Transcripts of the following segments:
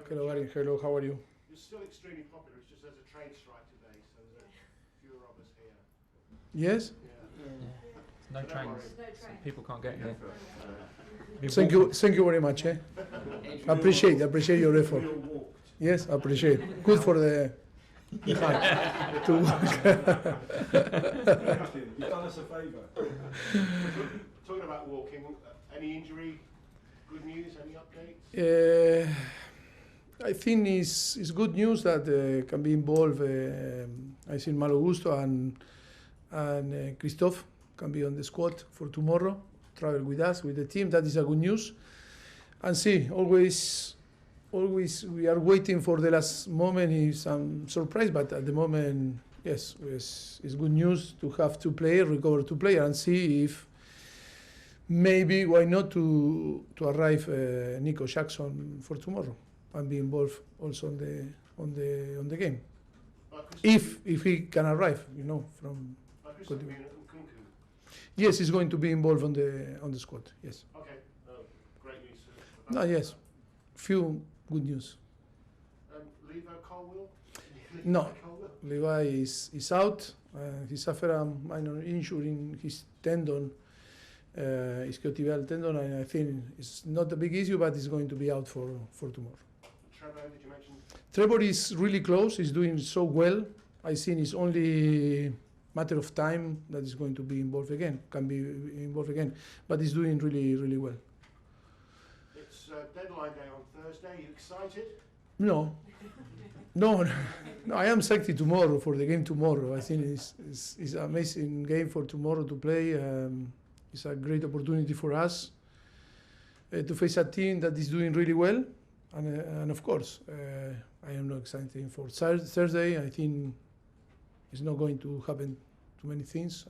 Hello, Gary. Hello, how are you? You're still extremely popular. It's just there's a train strike today, so there's fewer of us here. Yes? No trains. People can't get here. Thank you very much. Appreciate your effort. Yes, appreciate. Good for the heart to work. You've done us a favour. Talking about walking, any injury, good news, any updates? I think it's good news that can be involved. I think Malo Gusto and Christophe can be on the squad for tomorrow. Travel with us, with the team. That is a good news. And see, always we are waiting for the last moment. Is some surprise, but at the moment, yes, it's good news to have recover two players, and see if maybe why not to arrive Nico Jackson for tomorrow and be involved also on the game. If he can arrive, from. Yes, he's going to be involved on the squad. Yes. Okay. Great news. No, yes. Few good news. Levi Colwell? No, Levi is out. He suffered a minor injury in his tendon, ischiotibial tendon, and I think it's not a big issue, but he's going to be out for tomorrow. Trevor, did you mention? Trevor is really close. He's doing so well. I think it's only matter of time that he's going to be involved again. Can be involved again, but he's doing really, really well. It's deadline day on Thursday. Are you excited? No. I am excited tomorrow for the game tomorrow. I think it's an amazing game for tomorrow to play. It's a great opportunity for us to face a team that is doing really well. And of course, I am not excited for Thursday. I think it's not going to happen too many things.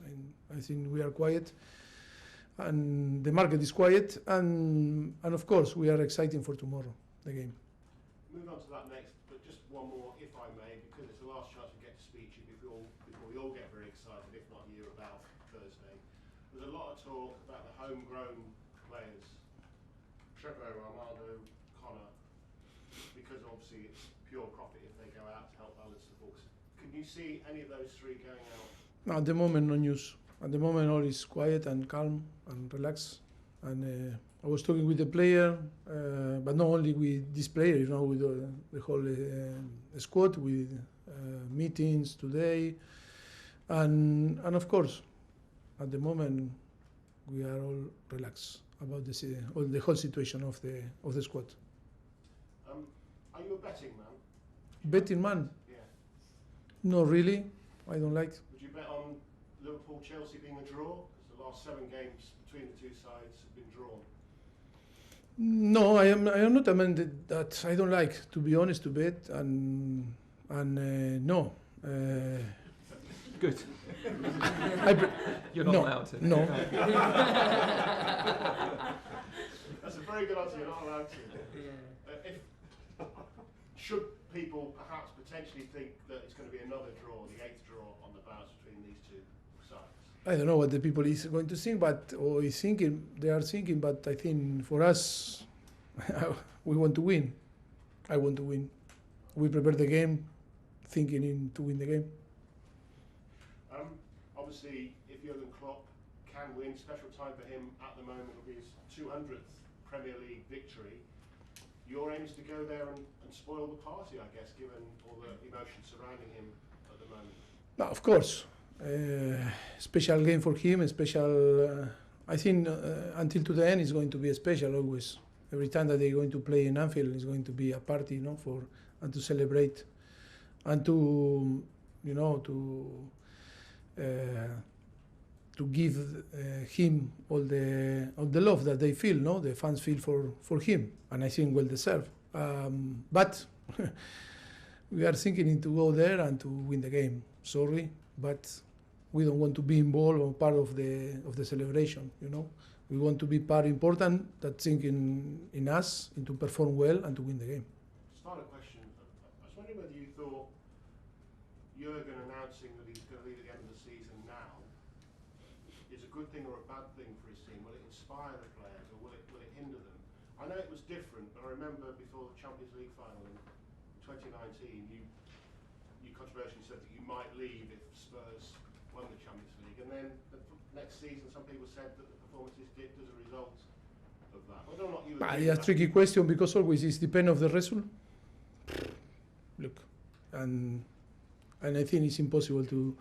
I think we are quiet, and the market is quiet, and of course we are excited for tomorrow, the game. Move on to that next, but just one more, if I may, because it's the last chance we get to speak to you before we all get very excited, if not you, about Thursday. There's a lot of talk about the homegrown players, Trevor, Armando, Connor, because obviously it's pure profit if they go out to help balance the books. Can you see any of those three going out? No, at the moment, no news. At the moment, all is quiet and calm and relaxed. And I was talking with the player, but not only with this player, with the whole squad, with meetings today, and of course, at the moment, we are all relaxed about the whole situation of the squad. Are you a betting man? Betting man? Yeah. No, really. I don't like. Would you bet on Liverpool Chelsea being a draw? Because the last 7 games between the two sides have been drawn. No, I am not a man that I don't like, to be honest, to bet, and no. Good. You're not allowed to. No. That's a very good answer. You're not allowed to. Should people perhaps potentially think that it's going to be another draw, the 8th draw on the balance between these two sides? I don't know what the people is going to think, they are thinking, but I think for us, we want to win. I want to win. We prepare the game, thinking to win the game. Obviously, if Jurgen Klopp can win, special time for him at the moment will be his 200th Premier League victory. Your aim is to go there and spoil the party, I guess, given all the emotion surrounding him at the moment. No, of course. Special game for him, I think until to the end it's going to be a special always. Every time that they're going to play in Anfield is going to be a party, and to celebrate, and to give him all the love that they feel, the fans feel for him, and I think well deserved. But we are thinking to go there and to win the game. Sorry, but we don't want to be involved or part of the celebration. We want to be part important that think in us and to perform well and to win the game. Final question. I was wondering whether you thought Jurgen announcing that he's going to leave at the end of the season now is a good thing or a bad thing for his team. Will it inspire the players or will it hinder them? I know it was different, but I remember before the Champions League final in 2019, you controversially said that you might leave if Spurs won the Champions League, and then the next season some people said that the performances dipped as a result of that. Whether or not you agree Yeah, tricky question, because always it depends of the result. Look, and I think it's impossible to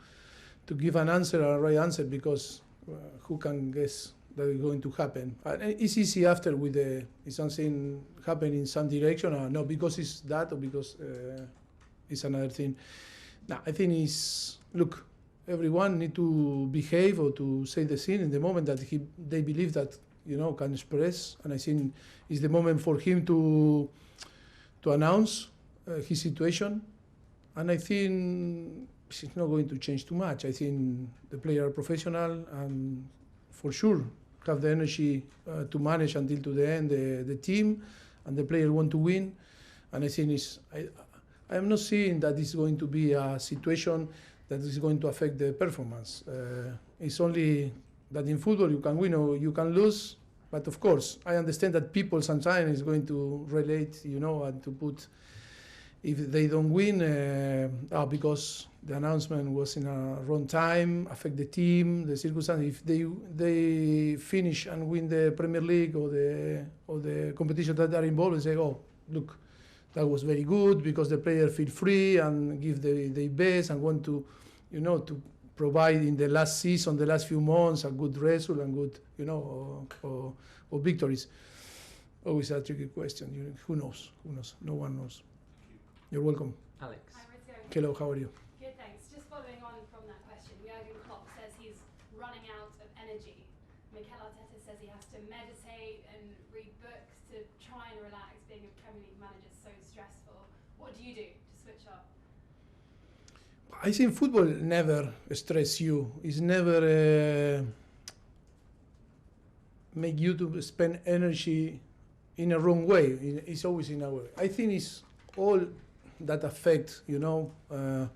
give an answer, a right answer, because who can guess that is going to happen? It's easy after with if something happen in some direction, or no, because it's that, or because it's another thing. No, I think it's, look, everyone need to behave or to say the thing in the moment that they believe that, can express, and I think it's the moment for him to announce his situation, and I think it's not going to change too much. I think the players are professional and for sure have the energy to manage until to the end the team, and the players want to win, and I think I am not seeing that it's going to be a situation that is going to affect the performance. It's only that in football you can win or you can lose, but of course I understand that people sometimes is going to relate, and to put, if they don't win, because the announcement was in a wrong time, affect the team, the circumstances. If they finish and win the Premier League or the competition that they're involved, and say, oh, look, that was very good because the players feel free and give their best and want to, to provide in the last season, the last few months, a good result and good, or victories. Always a tricky question. Who knows? No one knows. You're welcome. Alex. Hi, Mauricio. Hello, how are you? Good, thanks. Just following on from that question, Jurgen Klopp says he's running out of energy. Mikel Arteta says he has to meditate and read books to try and relax. Being a Premier League manager is so stressful. What do you do to switch up? I think football never stress you. It's never make you to spend energy in a wrong way. It's always in a way. I think it's all that affect, the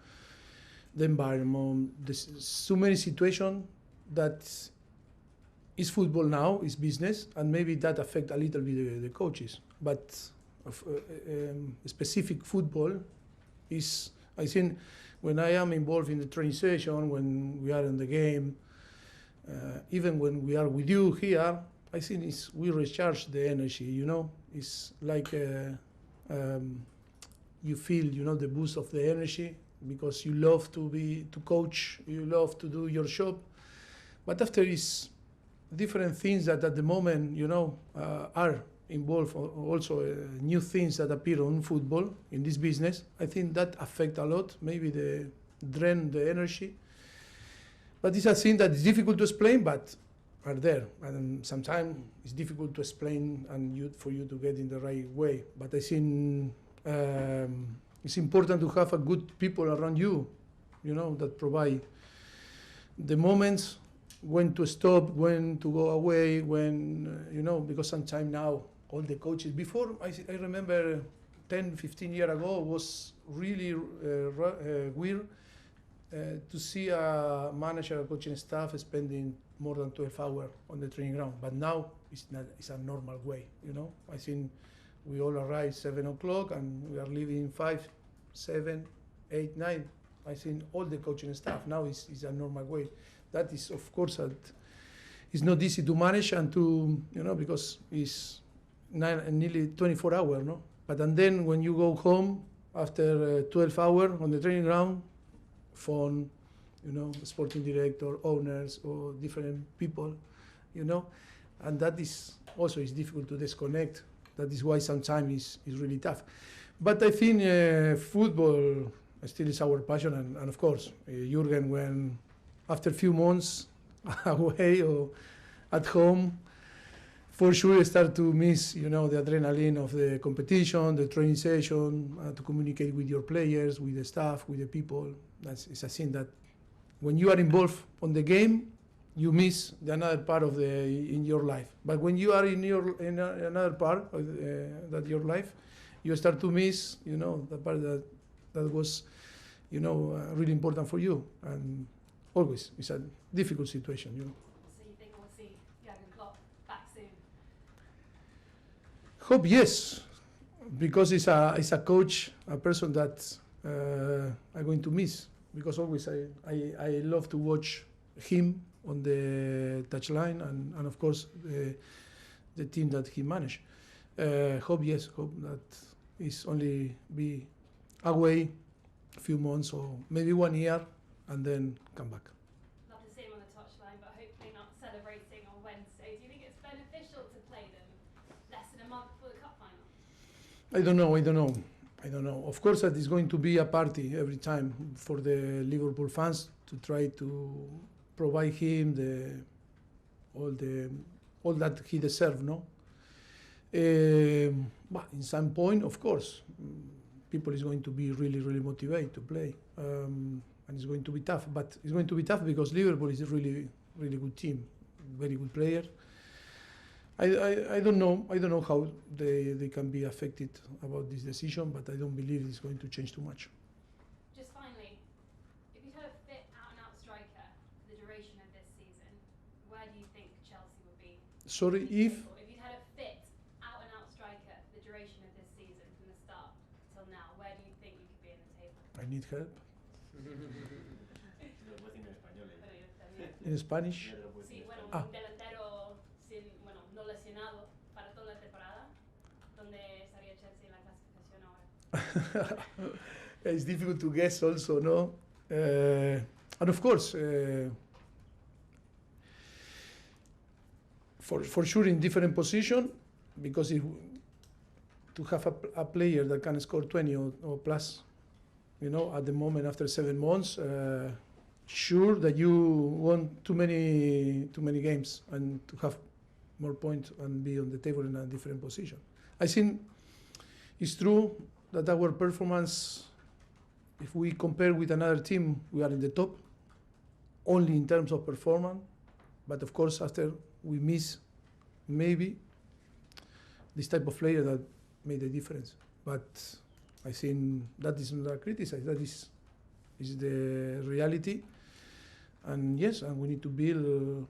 environment. There's so many situations that is football now, is business, and maybe that affect a little bit the coaches. But specific football is, I think, when I am involved in the training session, when we are in the game, even when we are with you here, I think we recharge the energy, It's like you feel, the boost of the energy because you love to coach, you love to do your job. But after is different things that at the moment, are involved, also new things that appear on football in this business. I think that affect a lot, maybe drain the energy. But it's a thing that is difficult to explain, but are there. And sometimes it's difficult to explain and for you to get in the right way. But I think it's important to have a good people around you, that provide the moments when to stop, when to go away, when, because sometimes now all the coaches, before I remember 10, 15 years ago, was really weird to see a manager or coaching staff spending more than 12 hours on the training ground. But now it's a normal way, I think we all arrive 7 o'clock and we are leaving 5, 7, 8, 9. I think all the coaching staff now is a normal way. That is, of course, it's not easy to manage and to, because it's nearly 24 hours, no? But and then when you go home after 12 hours on the training ground, phone, sporting director, owners, or different people, and that is also is difficult to disconnect. That is why sometimes is really tough. But I think football still is our passion, and of course, Jurgen, when after a few months away or at home, for sure you start to miss, the adrenaline of the competition, the training session, to communicate with your players, with the staff, with the people. It's a thing that when you are involved on the game, you miss the another part of in your life. But when you are in another part of that your life, you start to miss, the part that was, really important for you. And always, it's a difficult situation, So you think we'll see Jurgen Klopp back soon? Hope yes, because it's a coach, a person that I'm going to miss. Because always I love to watch him on the touchline and of course the team that he managed. Hope yes, hope that is only be away a few months or maybe 1 year and then come back. Love to see him on the touchline, but hopefully not celebrating on Wednesday. Do you think it's beneficial to play them less than a month before the cup final? I don't know. Of course, that is going to be a party every time for the Liverpool fans to try to provide him all that he deserves, no? But in some point, of course, people is going to be really motivated to play, and it's going to be tough. But it's going to be tough because Liverpool is a really good team, very good player. I don't know how they can be affected about this decision, but I don't believe it's going to change too much. Just finally, if you had a fit out-and-out striker for the duration of this season, where do you think Chelsea would be? Sorry, If you'd had a fit out-and-out striker for the duration of this season from the start till now, where do you think you could be in the table? I need help Bueno, in Spanish. sí, bueno, Ah. un delantero no lesionado para toda la temporada, ¿dónde estaría Chelsea en la clasificación ahora? It's difficult to guess also, no? And of course, for sure in different position, because to have a player that can score 20 or plus, at the moment after 7 months, sure that you won too many games and to have more points and be on the table in a different position. I think it's true that our performance, if we compare with another team, we are in the top, only in terms of performance. But of course, after we miss maybe this type of player that made a difference. But I think that is not criticized. That is the reality. And yes, and we need to build,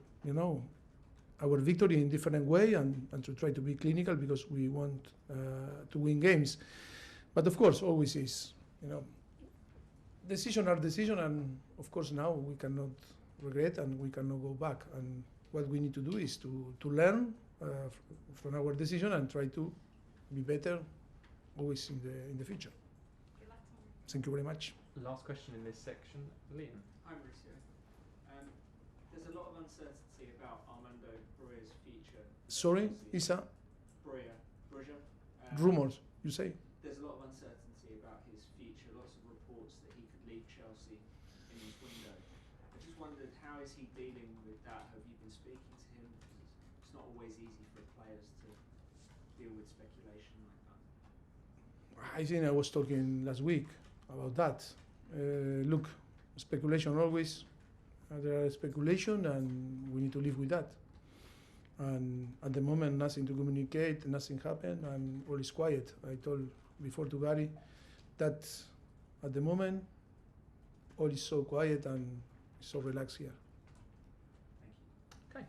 our victory in different way and to try to be clinical because we want to win games. But of course, always is, decision are decision, and of course now we cannot regret and we cannot go back. And what we need to do is to learn from our decision and try to be better always in the future. Thank you very much. Last question in this section, Liam. Hi Mauricio. There's a lot of uncertainty about Armando Broja's future. Sorry, Isa? Broja. Rumors, you say? There's a lot of uncertainty about his future. Lots of reports that he could leave Chelsea in this window. I just wondered, how is he dealing with that? Have you been speaking to him? Because it's not always easy for players to deal with speculation like that. I think I was talking last week about that. Look, speculation always. There are speculation, and we need to live with that. And at the moment, nothing to communicate, nothing happened, and all is quiet. I told before to Gary that at the moment, all is so quiet and so relaxed here. Thank you. Okay.